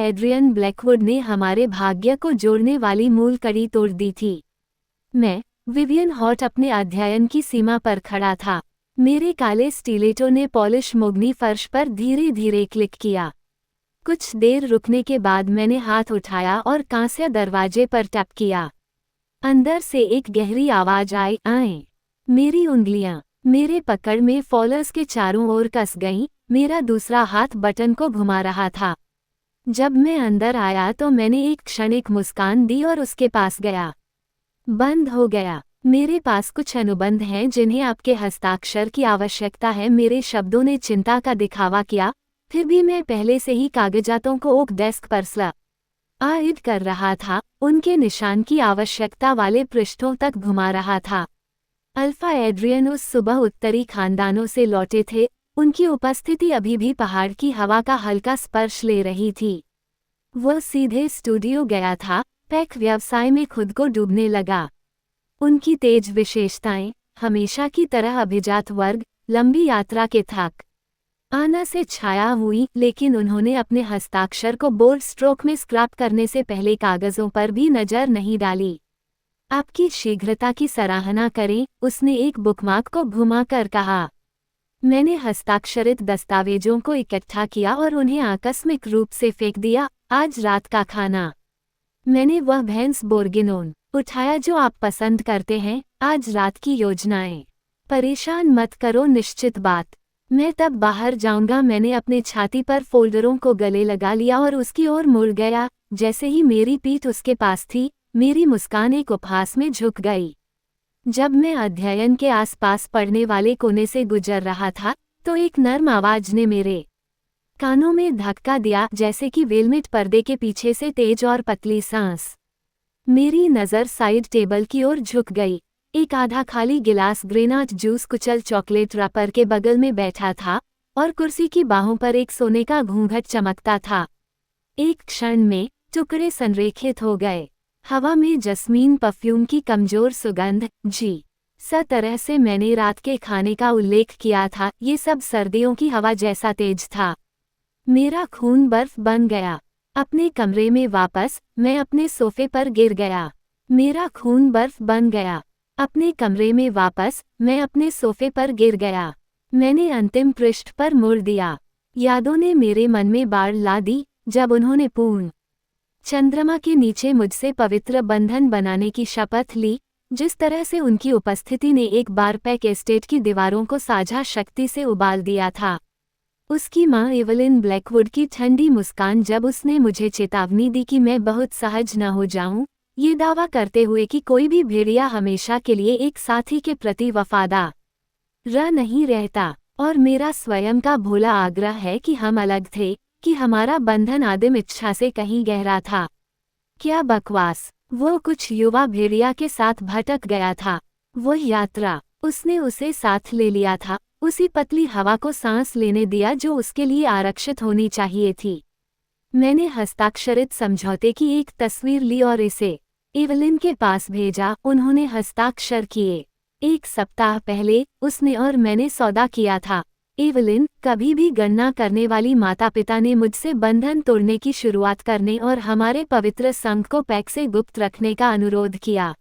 Adrian Blackwood ने हमारे भाग्य को जोड़ने वाली मूल कड़ी तोड़ दी थी। मैं, विवियन हॉट, अपने अध्ययन की सीमा पर खड़ा था। मेरे काले स्टीलेटो ने पॉलिश मुगनी फर्श पर धीरे धीरे क्लिक किया। कुछ देर रुकने के बाद मैंने हाथ उठाया और कांस्य दरवाजे पर टैप किया। अंदर से एक गहरी आवाज आई, आए। मेरी उंगलियां मेरे पकड़ में फॉलर्स के चारों ओर कस गईं। मेरा दूसरा हाथ बटन को घुमा रहा था। जब मैं अंदर आया तो मैंने एक क्षणिक मुस्कान दी और उसके पास गया। बंद हो गया। मेरे पास कुछ अनुबंध हैं जिन्हें आपके हस्ताक्षर की आवश्यकता है। मेरे शब्दों ने चिंता का दिखावा किया, फिर भी मैं पहले से ही कागजातों को ओक डेस्क पर स्लाइड कर रहा था, उनके निशान की आवश्यकता वाले पृष्ठों तक घुमा रहा था। अल्फा एड्रियन उस सुबह उत्तरी खानदानों से लौटे थे। उनकी उपस्थिति अभी भी पहाड़ की हवा का हल्का स्पर्श ले रही थी। वह सीधे स्टूडियो गया था, पैक व्यवसाय में खुद को डूबने लगा। उनकी तेज विशेषताएं, हमेशा की तरह अभिजात वर्ग, लंबी यात्रा के थक आना से छाया हुई, लेकिन उन्होंने अपने हस्ताक्षर को बोल्ड स्ट्रोक में स्क्रैप करने से पहले कागजों पर भी नजर नहीं डाली। आपकी शीघ्रता की सराहना करें, उसने एक बुकमार्क को घुमाकर कहा। मैंने हस्ताक्षरित दस्तावेजों को इकट्ठा किया और उन्हें आकस्मिक रूप से फेंक दिया। आज रात का खाना। मैंने वह भैंस बोर्गिनोन उठाया जो आप पसंद करते हैं। आज रात की योजनाएं। परेशान मत करो, निश्चित बात। मैं तब बाहर जाऊंगा। मैंने अपने छाती पर फोल्डरों को गले लगा लिया और उसकी ओर मुड़ गया। जैसे ही मेरी पीठ उसके पास थी, मेरी मुस्कान एक उपहास में झुक गई। जब मैं अध्ययन के आसपास पड़ने वाले कोने से गुजर रहा था, तो एक नर्म आवाज ने मेरे कानों में धक्का दिया, जैसे कि वेलवेट पर्दे के पीछे से तेज और पतली सांस। मेरी नज़र साइड टेबल की ओर झुक गई। एक आधा खाली गिलास ग्रेनाट जूस कुचल चॉकलेट रैपर के बगल में बैठा था और कुर्सी की बाहों पर एक सोने का घूंघट चमकता था। एक क्षण में टुकड़े संरेखित हो गए। हवा में जस्मीन परफ्यूम की कमजोर सुगंध। तरह से मैंने रात के खाने का उल्लेख किया था, ये सब सर्दियों की हवा जैसा तेज था। मेरा खून बर्फ बन गया। अपने कमरे में वापस, मैं अपने सोफे पर गिर गया। मेरा खून बर्फ बन गया। अपने कमरे में वापस, मैं अपने सोफे पर गिर गया। मैंने अंतिम पृष्ठ पर मुड़ दिया। यादों ने मेरे मन में बाढ़ ला दी, जब उन्होंने पूर्ण चंद्रमा के नीचे मुझसे पवित्र बंधन बनाने की शपथ ली। जिस तरह से उनकी उपस्थिति ने एक बार पैक एस्टेट की दीवारों को साझा शक्ति से उबाल दिया था। उसकी मां एवलिन ब्लैकवुड की ठंडी मुस्कान जब उसने मुझे चेतावनी दी कि मैं बहुत सहज न हो जाऊं, ये दावा करते हुए कि कोई भी भेड़िया हमेशा के लिए एक साथी के प्रति वफादार नहीं रहता, और मेरा स्वयं का भोला आग्रह है कि हम अलग थे, कि हमारा बंधन आदिम इच्छा से कहीं गहरा था। क्या बकवास। वो कुछ युवा भेड़िया के साथ भटक गया था। वो यात्रा, उसने उसे साथ ले लिया था, उसी पतली हवा को सांस लेने दिया जो उसके लिए आरक्षित होनी चाहिए थी। मैंने हस्ताक्षरित समझौते की एक तस्वीर ली और इसे एवलिन के पास भेजा। उन्होंने हस्ताक्षर किए। 1 सप्ताह पहले उसने और मैंने सौदा किया था। एवलिन, कभी भी गणना करने वाली माता पिता ने मुझसे बंधन तोड़ने की शुरुआत करने और हमारे पवित्र संघ को पैक से गुप्त रखने का अनुरोध किया।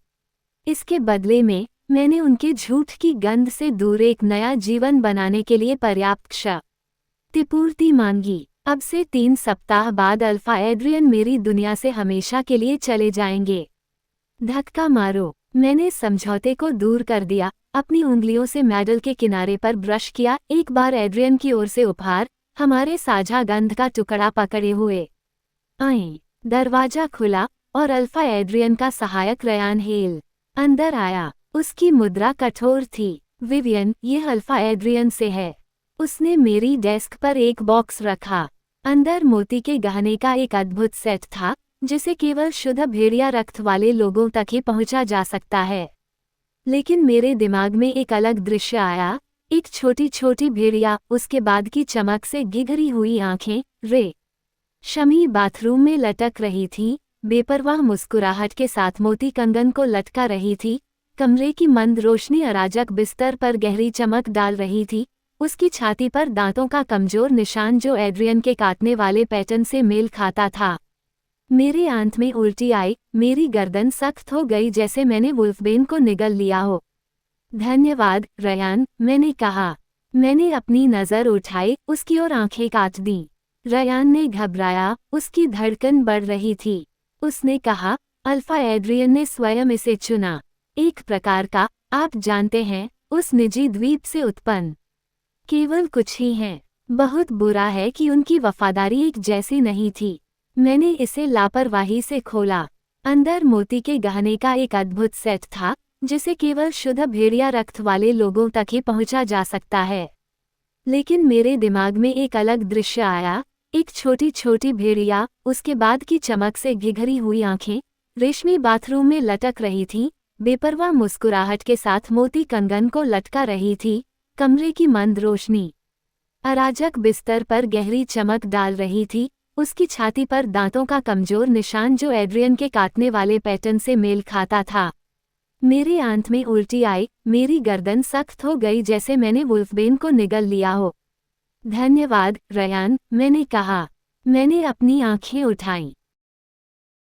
इसके बदले में मैंने उनके झूठ की गंध से दूर एक नया जीवन बनाने के लिए पर्याप्त क्षतिपूर्ति मांगी। अब से 3 सप्ताह बाद अल्फा एड्रियन मेरी दुनिया से हमेशा के लिए चले जाएंगे। धक्का मारो। मैंने समझौते को दूर कर दिया, अपनी उंगलियों से मेडल के किनारे पर ब्रश किया। एक बार एड्रियन की ओर से उपहार, हमारे साझा गंध का टुकड़ा पकड़े हुए आए। दरवाजा खुला और अल्फा एड्रियन का सहायक रयान हेल अंदर आया। उसकी मुद्रा कठोर थी। विवियन, ये अल्फा एड्रियन से है। उसने मेरी डेस्क पर एक बॉक्स रखा। अंदर मोती के गहने का एक अद्भुत सेट था, जिसे केवल शुद्ध भेड़िया रक्त वाले लोगों तक ही पहुंचा जा सकता है। लेकिन मेरे दिमाग में एक अलग दृश्य आया। एक छोटी छोटी भेड़िया, उसके बाद की चमक से गिगरी हुई आंखें, शमी बाथरूम में लटक रही थी, बेपरवाह मुस्कुराहट के साथ मोती कंगन को लटका रही थी। कमरे की मंद रोशनी अराजक बिस्तर पर गहरी चमक डाल रही थी। उसकी छाती पर दांतों का कमजोर निशान जो एड्रियन के काटने वाले पैटर्न से मेल खाता था। मेरे आंत में उल्टी आई, मेरी गर्दन सख्त हो गई जैसे मैंने वुल्फबेन को निगल लिया हो। धन्यवाद रयान, मैंने कहा। मैंने अपनी नज़र उठाई, उसकी ओर आंखें काट दी। रयान ने घबराया, उसकी धड़कन बढ़ रही थी। उसने कहा, अल्फा एड्रियन ने स्वयं इसे चुना। एक प्रकार का, आप जानते हैं, उस निजी द्वीप से उत्पन्न। केवल कुछ ही हैं। बहुत बुरा है कि उनकी वफादारी एक जैसी नहीं थी। मैंने इसे लापरवाही से खोला। अंदर मोती के गहने का एक अद्भुत सेट था, जिसे केवल शुद्ध भेड़िया रक्त वाले लोगों तक ही पहुंचा जा सकता है। लेकिन मेरे दिमाग में एक अलग दृश्य आया, एक छोटी छोटी भेड़िया, उसके बाद की चमक से घिघरी हुई आंखें, रेशमी बाथरूम में लटक रही थीं, बेपरवाह मुस्कुराहट के साथ मोती कंगन को लटका रही थी, कमरे की मंद रोशनी अराजक बिस्तर पर गहरी चमक डाल रही थी, उसकी छाती पर दांतों का कमजोर निशान जो एड्रियन के काटने वाले पैटर्न से मेल खाता था। मेरे आंत में उल्टी आई, मेरी गर्दन सख्त हो गई जैसे मैंने वुल्फबेन को निगल लिया हो। धन्यवाद रयान, मैंने कहा। मैंने अपनी आंखें उठाईं।